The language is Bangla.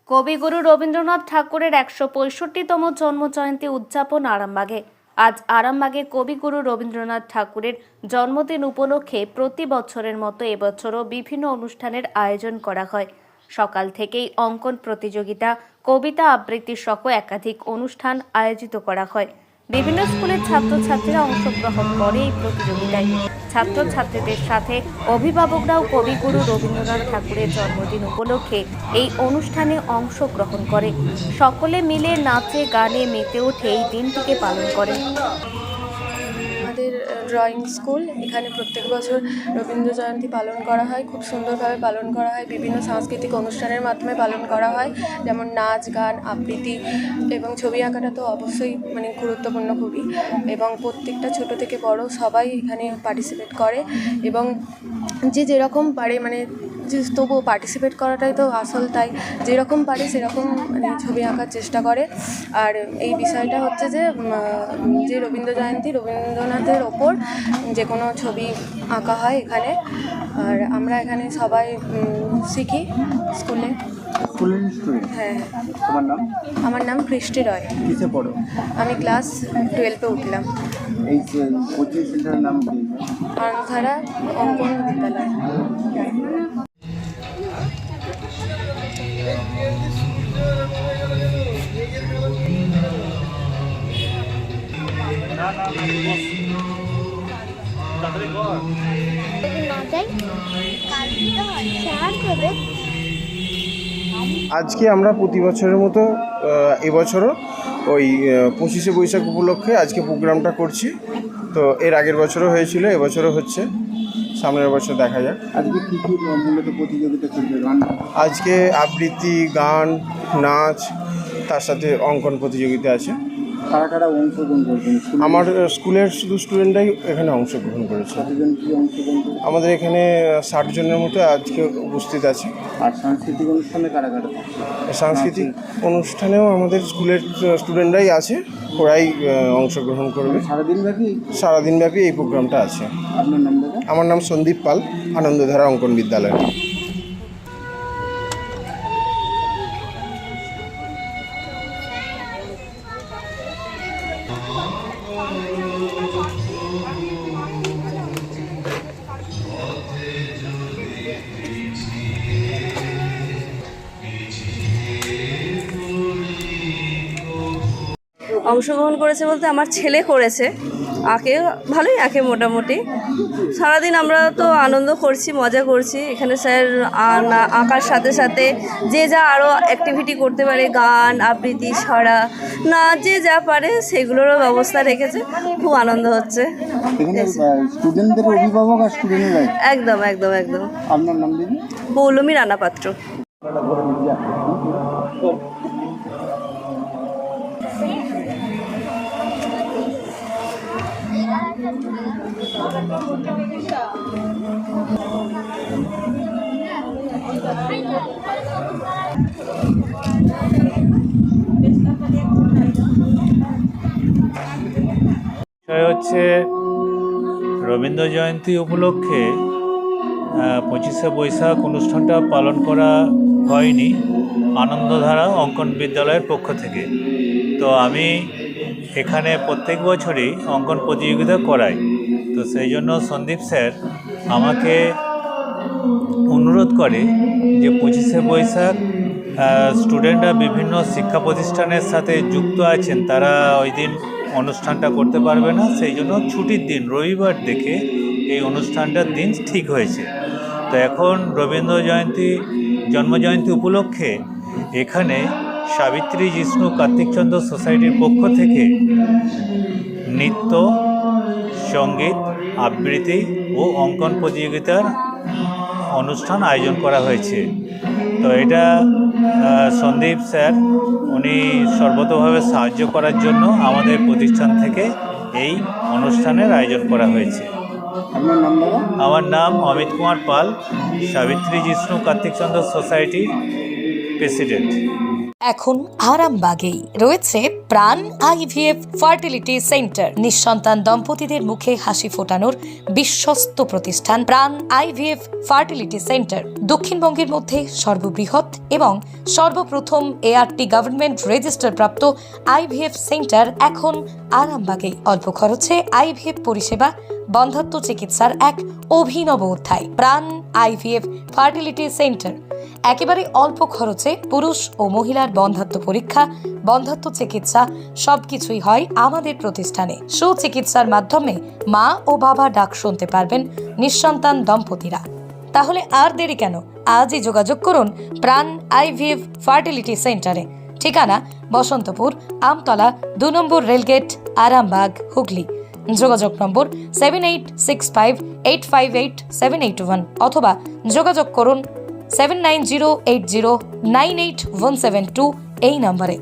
কবিগুরু রবীন্দ্রনাথ ঠাকুরের ১৬৫তম জন্মজয়ন্তী উদযাপন আরামবাগে। আজ আরামবাগে কবিগুরু রবীন্দ্রনাথ ঠাকুরের জন্মদিন উপলক্ষে প্রতি বছরের মতো এবছরও বিভিন্ন অনুষ্ঠানের আয়োজন করা হয়। সকাল থেকেই অঙ্কন প্রতিযোগিতা, কবিতা আবৃত্তি সহ একাধিক অনুষ্ঠান আয়োজিত করা হয়। বিভিন্ন স্কুলের ছাত্রছাত্রীরা অংশগ্রহণ করে এই প্রতিযোগিতায়। ছাত্রছাত্রীদের সাথে অভিভাবকরাও কবিগুরু রবীন্দ্রনাথ ঠাকুরের জন্মদিন উপলক্ষে এই অনুষ্ঠানে অংশগ্রহণ করে। সকলে মিলে নাচে গানে মেতে উঠে এই দিনটিকে পালন করেন। আমাদের ড্রয়িং স্কুল, এখানে প্রত্যেক বছর রবীন্দ্র জয়ন্তী পালন করা হয়, খুব সুন্দরভাবে পালন করা হয়। বিভিন্ন সাংস্কৃতিক অনুষ্ঠানের মাধ্যমে পালন করা হয়, যেমন নাচ, গান, আবৃত্তি এবং ছবি আঁকাটা তো অবশ্যই গুরুত্বপূর্ণ খুবই। এবং প্রত্যেকটা ছোট থেকে বড় সবাই এখানে পার্টিসিপেট করে এবং যে যেরকম পারে যে তবুও পার্টিসিপেট করাটাই তো আসল, তাই যেরকম পারে সেরকম ছবি আঁকার চেষ্টা করে। আর এই বিষয়টা হচ্ছে যে রবীন্দ্রনাথের ওপর যে কোনো ছবি আঁকা হয় এখানে। আর আমরা এখানে সবাই শিখি স্কুলে। হ্যাঁ। আমার নাম কৃষ্টি রয়। কিসে পড়ো? আমি ক্লাস 12-এ উঠলাম। এই কোচিং সেন্টারের নাম কি? আনন্দধারা অঙ্কন বিদ্যালয়। আজকে আমরা প্রতি বছরের মতো এবছরও ওই 25শে বৈশাখ উপলক্ষে আজকে প্রোগ্রামটা করছি। তো এর আগের বছরও হয়েছিল, এবছরও হচ্ছে, সামনের বছর দেখা যাক। আজকে কী কী মূলত প্রতিযোগিতা চলবে? গান, আজকে আবৃত্তি, গান, নাচ, তার সাথে অঙ্কন প্রতিযোগিতা আছে। কারা কারা অংশগ্রহণ করবেন? আমার স্কুলের শুধু স্টুডেন্টরাই এখানে অংশগ্রহণ করেছে। কতজন কি অংশগ্রহণ করবে? আমাদের এখানে 60 জনের মতো আজকে উপস্থিত আছে। আর সাংস্কৃতিক অনুষ্ঠানে কারা কারা? সাংস্কৃতিক অনুষ্ঠানেও আমাদের স্কুলের স্টুডেন্টরাই আছে, ওরাই অংশগ্রহণ করবে। সারাদিনব্যাপী এই প্রোগ্রামটা আছে। আপনার নাম দাদা? আমার নাম সন্দীপ পাল, আনন্দধারা অঙ্কন বিদ্যালয়। অংশগ্রহণ করেছে বলতে আমার ছেলে করেছে, ভালোই আঁকে মোটামুটি। সারাদিন আমরা তো আনন্দ করছি, মজা করছি। এখানে স্যার আঁকার সাথে সাথে যে যা আরও অ্যাক্টিভিটি করতে পারে, গান, আবৃত্তি, ছড়া, না যে যা পারে সেগুলোরও ব্যবস্থা রেখেছে। খুব আনন্দ হচ্ছে। স্টুডেন্টদের অভিভাবক আর স্টুডেন্টরা? একদম একদম একদম। আপনার নাম দিন? পৌলমী রানা পাত্র। বিষয় হচ্ছে রবীন্দ্র জয়ন্তী উপলক্ষে 25শে বৈশাখ অনুষ্ঠানটা পালন করা হয়নি আনন্দধারা অঙ্কন বিদ্যালয়ের পক্ষ থেকে। তো আমি এখানে প্রত্যেক বছরই অঙ্কন প্রতিযোগিতা করাই। তো সেই জন্য সন্দীপ স্যার আমাকে অনুরোধ করে যে 25শে বৈশাখ স্টুডেন্টরা বিভিন্ন শিক্ষা প্রতিষ্ঠানের সাথে যুক্ত আছেন, তারা ওই দিন অনুষ্ঠানটা করতে পারবে না, সেই জন্য ছুটির দিন রবিবার দেখে এই অনুষ্ঠানটার দিন ঠিক হয়েছে। তো এখন রবীন্দ্র জন্মজয়ন্তী উপলক্ষে এখানে সাবিত্রী জিষ্ণু কার্তিকচন্দ্র সোসাইটির পক্ষ থেকে নৃত্য, সঙ্গীত, আবৃত্তি ও অঙ্কন প্রতিযোগিতার অনুষ্ঠান আয়োজন করা হয়েছে। তো এটা সন্দীপ স্যার উনি সর্বতোভাবে সাহায্য করার জন্য আমাদের প্রতিষ্ঠান থেকে এই অনুষ্ঠানের আয়োজন করা হয়েছে। আপনার নাম দাদা? আমার নাম অমিত কুমার পাল, সাবিত্রী জিষ্ণু কার্তিকচন্দ্র সোসাইটির প্রেসিডেন্ট। এখন আরামবাগেই রয়েছে প্রাণ আইভিএফ ফার্টিলিটি সেন্টার। নিঃসন্তান দম্পতিদের মুখে হাসি ফোটানোর বিশ্বস্ত প্রতিষ্ঠান প্রাণ আইভিএফ ফার্টিলিটি সেন্টার দক্ষিণবঙ্গের মধ্যে সর্ববৃহৎ এবং সর্বপ্রথম এআরটি গভর্নমেন্ট রেজিস্টার প্রাপ্ত আইভিএফ সেন্টার এখন আরামবাগেই। অল্প খরচে আইভিএফ পরিষেবা, বন্ধাত্ম চিকিৎসার এক অভিনব অধ্যায়। প্রাণ আইভিএফ ফার্টিলিটি সেন্টার একেবারে অল্প খরচে পুরুষ ও মহিলার বন্ধাত্ম পরীক্ষা, বন্ধাত্ম চিকিৎসা সবকিছুই হয় আমাদের প্রতিষ্ঠানে। সুচিকিৎসার মাধ্যমে মা ও বাবা ডাক শুনতে পারবেন নিঃসন্তান দম্পতিরা। তাহলে আর দেরি কেন? আজই যোগাযোগ করুন প্রাণ আইভিএফ ফার্টিলিটি সেন্টারে। ঠিকানা বসন্তপুর, আমতলা, 2 নম্বর রেলগেট, আরামবাগ, হুগলি। যোগাযোগ নম্বর 7865858781 অথবা যোগাযোগ করুন 7908098172 এই নম্বরে।